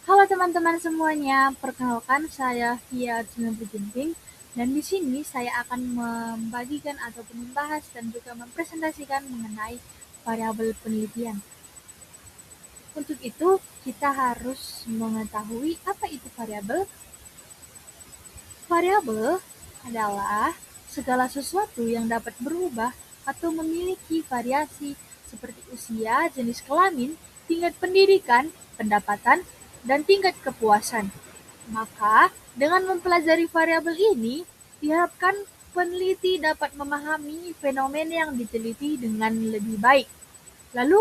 Halo teman-teman semuanya, perkenalkan saya Via Arjuna Ginting dan di sini saya akan membagikan ataupun membahas dan juga mempresentasikan mengenai variabel penelitian. Untuk itu, kita harus mengetahui apa itu variabel. Variabel adalah segala sesuatu yang dapat berubah atau memiliki variasi seperti usia, jenis kelamin, tingkat pendidikan, pendapatan, dan tingkat kepuasan. Maka, dengan mempelajari variabel ini, diharapkan peneliti dapat memahami fenomena yang diteliti dengan lebih baik. Lalu,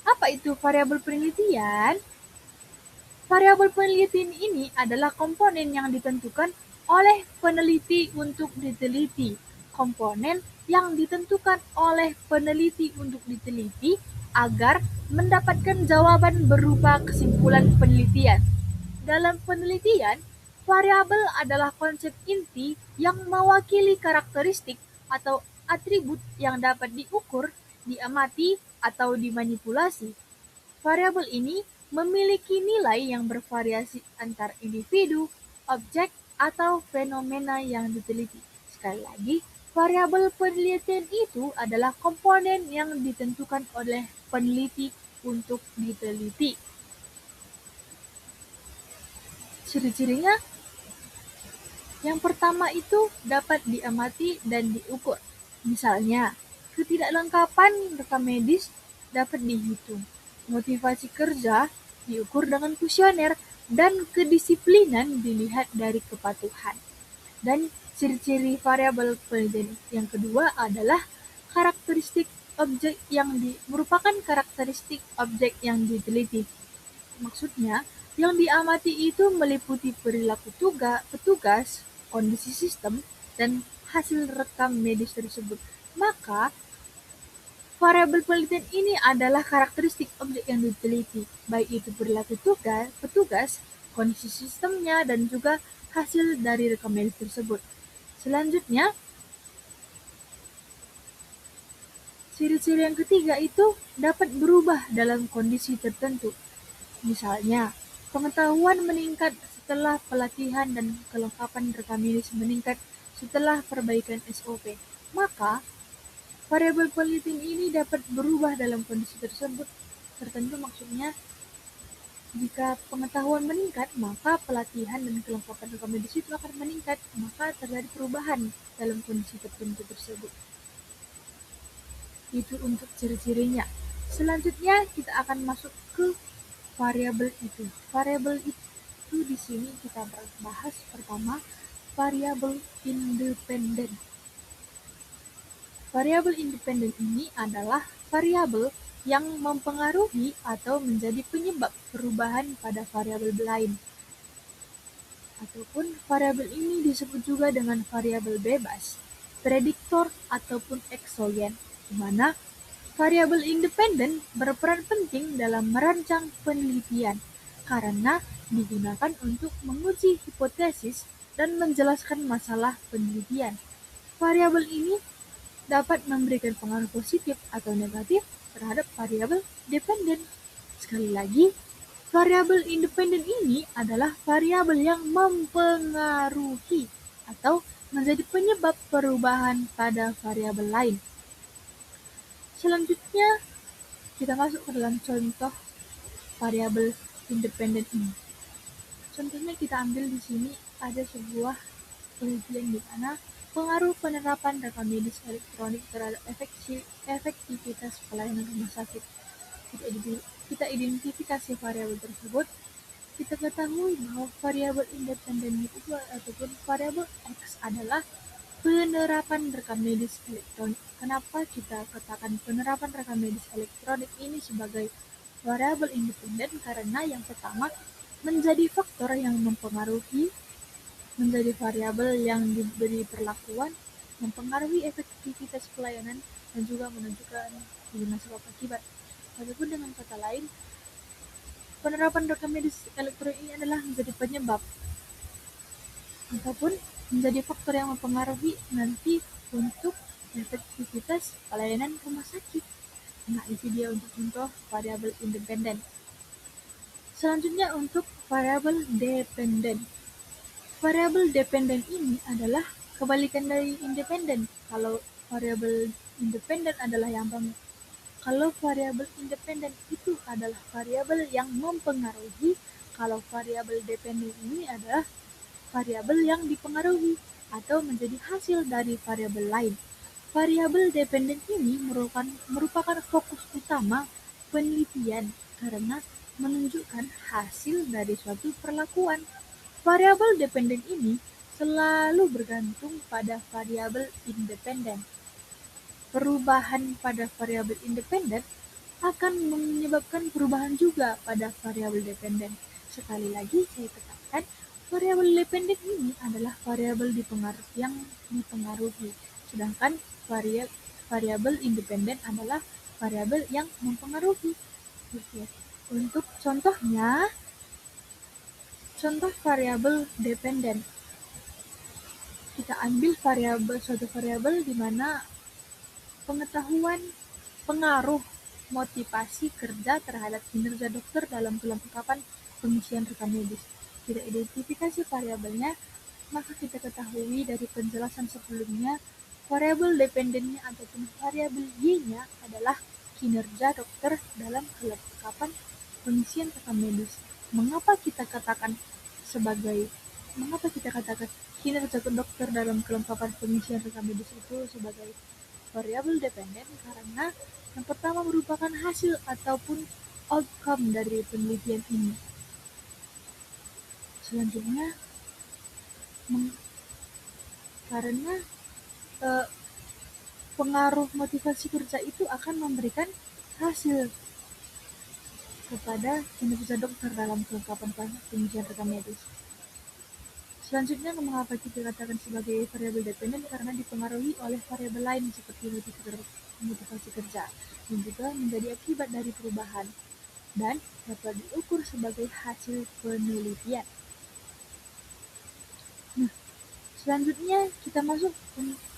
apa itu variabel penelitian? Variabel penelitian ini adalah komponen yang ditentukan oleh peneliti untuk diteliti. Komponen yang ditentukan oleh peneliti untuk diteliti agar mendapatkan jawaban berupa kesimpulan penelitian. Dalam penelitian, variabel adalah konsep inti yang mewakili karakteristik atau atribut yang dapat diukur, diamati, atau dimanipulasi. Variabel ini memiliki nilai yang bervariasi antar individu, objek, atau fenomena yang diteliti. Sekali lagi, variabel penelitian itu adalah komponen yang ditentukan oleh peneliti untuk diteliti. Ciri-cirinya yang pertama itu dapat diamati dan diukur. Misalnya, ketidaklengkapan rekam medis dapat dihitung. Motivasi kerja diukur dengan kuesioner dan kedisiplinan dilihat dari kepatuhan. Dan ciri-ciri variabel penelitian yang kedua adalah karakteristik objek merupakan karakteristik objek yang diteliti. Maksudnya, yang diamati itu meliputi perilaku petugas, kondisi sistem, dan hasil rekam medis tersebut. Maka, variabel penelitian ini adalah karakteristik objek yang diteliti, baik itu perilaku petugas, kondisi sistemnya, dan juga hasil dari rekam medis tersebut. Selanjutnya, ciri-ciri yang ketiga itu dapat berubah dalam kondisi tertentu. Misalnya, pengetahuan meningkat setelah pelatihan dan kelengkapan rekam medis meningkat setelah perbaikan SOP. Maka, variabel penelitian ini dapat berubah dalam kondisi tersebut tertentu, maksudnya jika pengetahuan meningkat, maka pelatihan dan kelengkapan rekam medis itu akan meningkat, maka terjadi perubahan dalam kondisi tertentu tersebut. Itu untuk ciri-cirinya. Selanjutnya kita akan masuk ke variabel itu. Variabel itu di sini kita bahas pertama variabel independen. Variabel independen ini adalah variabel yang mempengaruhi atau menjadi penyebab perubahan pada variabel lain. Ataupun variabel ini disebut juga dengan variabel bebas, prediktor ataupun eksogen, di mana variabel independen berperan penting dalam merancang penelitian karena digunakan untuk menguji hipotesis dan menjelaskan masalah penelitian. Variabel ini dapat memberikan pengaruh positif atau negatif terhadap variabel dependen. Sekali lagi, variabel independen ini adalah variabel yang mempengaruhi atau menjadi penyebab perubahan pada variabel lain. Selanjutnya, kita masuk ke dalam contoh variabel independen ini. Contohnya kita ambil di sini ada sebuah penelitian di mana pengaruh penerapan rekam medis elektronik terhadap efektivitas pelayanan rumah sakit. Kita identifikasi variabel tersebut. Kita ketahui bahwa variabel independen itu ataupun variabel X adalah penerapan rekam medis elektronik. Kenapa kita katakan penerapan rekam medis elektronik ini sebagai variabel independen? Karena yang pertama menjadi faktor yang mempengaruhi, menjadi variabel yang diberi perlakuan, mempengaruhi efektivitas pelayanan, dan juga menunjukkan hubungan sebab akibat. Ataupun dengan kata lain, penerapan rekam medis elektronik ini adalah menjadi penyebab ataupun menjadi faktor yang mempengaruhi nanti untuk efektivitas pelayanan rumah sakit. Nah, itu dia untuk contoh variabel independen. Selanjutnya untuk variabel dependen. Variabel dependen ini adalah kebalikan dari independen. Kalau variabel independen itu adalah variabel yang mempengaruhi, kalau variabel dependen ini adalah variabel yang dipengaruhi atau menjadi hasil dari variabel lain. Variabel dependen ini merupakan fokus utama penelitian karena menunjukkan hasil dari suatu perlakuan. Variabel dependen ini selalu bergantung pada variabel independen. Perubahan pada variabel independen akan menyebabkan perubahan juga pada variabel dependen. Sekali lagi saya tekankan, variabel dependen ini adalah variabel yang dipengaruhi, sedangkan variabel independen adalah variabel yang mempengaruhi. Oke. Untuk contohnya, contoh variabel dependen. Kita ambil suatu variabel di mana pengetahuan pengaruh motivasi kerja terhadap kinerja dokter dalam kelengkapan pengisian rekam medis. Kita identifikasi variabelnya, maka kita ketahui dari penjelasan sebelumnya, variabel dependennya ataupun variabel Y-nya adalah kinerja dokter dalam kelengkapan pengisian rekam medis. Mengapa kita katakan kinerja dokter dalam kelengkapan pengisian rekam medis itu sebagai variabel dependen? Karena yang pertama merupakan hasil ataupun outcome dari penelitian ini. Selanjutnya, karena pengaruh motivasi kerja itu akan memberikan hasil kepada kinerja dokter dalam kelengkapan pengisian rekam medis. Selanjutnya, mengapa kita katakan sebagai variabel dependen? Karena dipengaruhi oleh variabel lain seperti motivasi kerja yang juga menjadi akibat dari perubahan dan dapat diukur sebagai hasil penelitian. Nah, selanjutnya kita masuk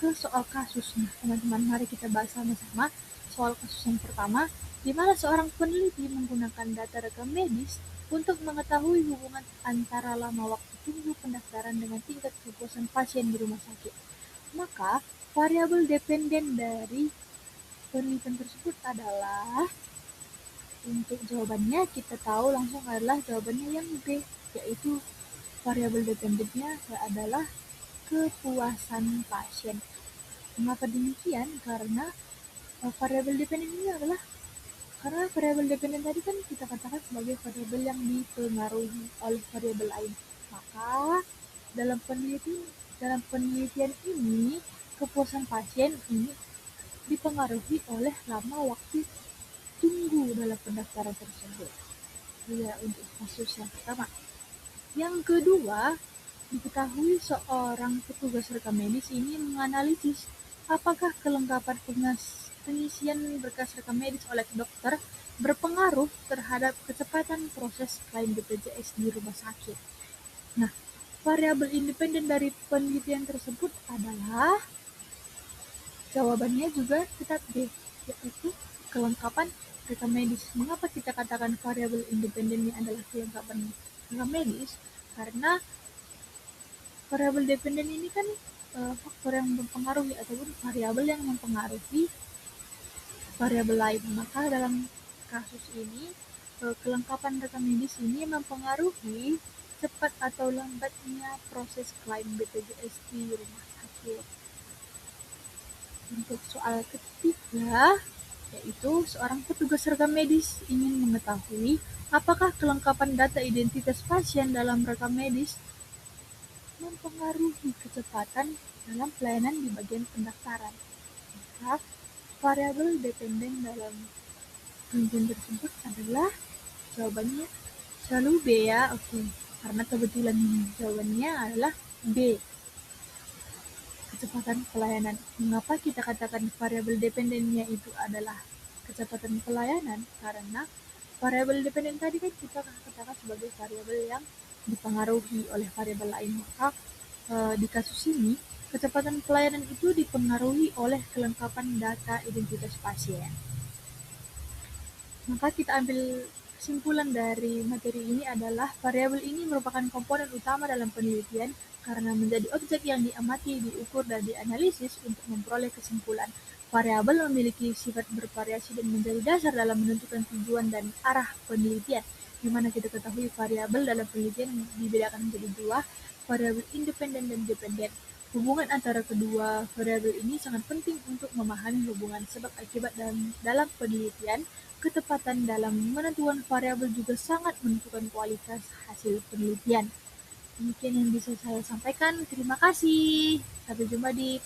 ke soal kasus. Nah, teman-teman, mari kita bahas sama-sama soal kasus yang pertama, di mana seorang peneliti menggunakan data rekam medis untuk mengetahui hubungan antara lama waktu tunggu pendaftaran dengan tingkat kepuasan pasien di rumah sakit. Maka, variabel dependen dari penelitian tersebut adalah, untuk jawabannya kita tahu langsung adalah jawabannya yang B, yaitu variabel dependennya adalah kepuasan pasien. Mengapa demikian? Karena variabel dependen ini adalah karena variabel dependen tadi kan kita katakan sebagai variabel yang dipengaruhi oleh variabel lain. Maka dalam penelitian ini kepuasan pasien ini dipengaruhi oleh lama waktu tunggu dalam pendaftaran tersebut. Ya, untuk kasus yang pertama. Yang kedua, diketahui seorang petugas rekam medis ini menganalisis apakah kelengkapan pengisian berkas rekam medis oleh dokter berpengaruh terhadap kecepatan proses klaim BPJS di rumah sakit. Nah, variabel independen dari penelitian tersebut adalah, jawabannya juga tetap B, yaitu kelengkapan rekam medis. Mengapa kita katakan variabel independennya adalah kelengkapan rekam medis? Karena variabel dependen ini kan faktor yang mempengaruhi ataupun variabel yang mempengaruhi variabel lain. Maka dalam kasus ini kelengkapan rekam medis ini mempengaruhi cepat atau lambatnya proses klaim BPJS di rumah sakit. Untuk soal ketiga, yaitu seorang petugas rekam medis ingin mengetahui apakah kelengkapan data identitas pasien dalam rekam medis mempengaruhi kecepatan dalam pelayanan di bagian pendaftaran. Maka variabel dependen dalam penelitian tersebut adalah, jawabannya selalu B ya. Oke. Karena kebetulan jawabannya adalah B, kecepatan pelayanan. Mengapa kita katakan variabel dependennya itu adalah kecepatan pelayanan? Karena variabel dependen tadi kan kita katakan sebagai variabel yang dipengaruhi oleh variabel lain. Maka di kasus ini kecepatan pelayanan itu dipengaruhi oleh kelengkapan data identitas pasien. Maka kita ambil Kesimpulan dari materi ini adalah variabel ini merupakan komponen utama dalam penelitian karena menjadi objek yang diamati, diukur, dan dianalisis untuk memperoleh kesimpulan. Variabel memiliki sifat bervariasi dan menjadi dasar dalam menentukan tujuan dan arah penelitian. Di mana kita ketahui variabel dalam penelitian dibedakan menjadi dua, variabel independen dan dependen. Hubungan antara kedua variabel ini sangat penting untuk memahami hubungan sebab akibat dalam penelitian. Ketepatan dalam menentukan variabel juga sangat menentukan kualitas hasil penelitian. Demikian yang bisa saya sampaikan. Terima kasih. Sampai jumpa di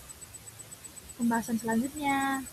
pembahasan selanjutnya.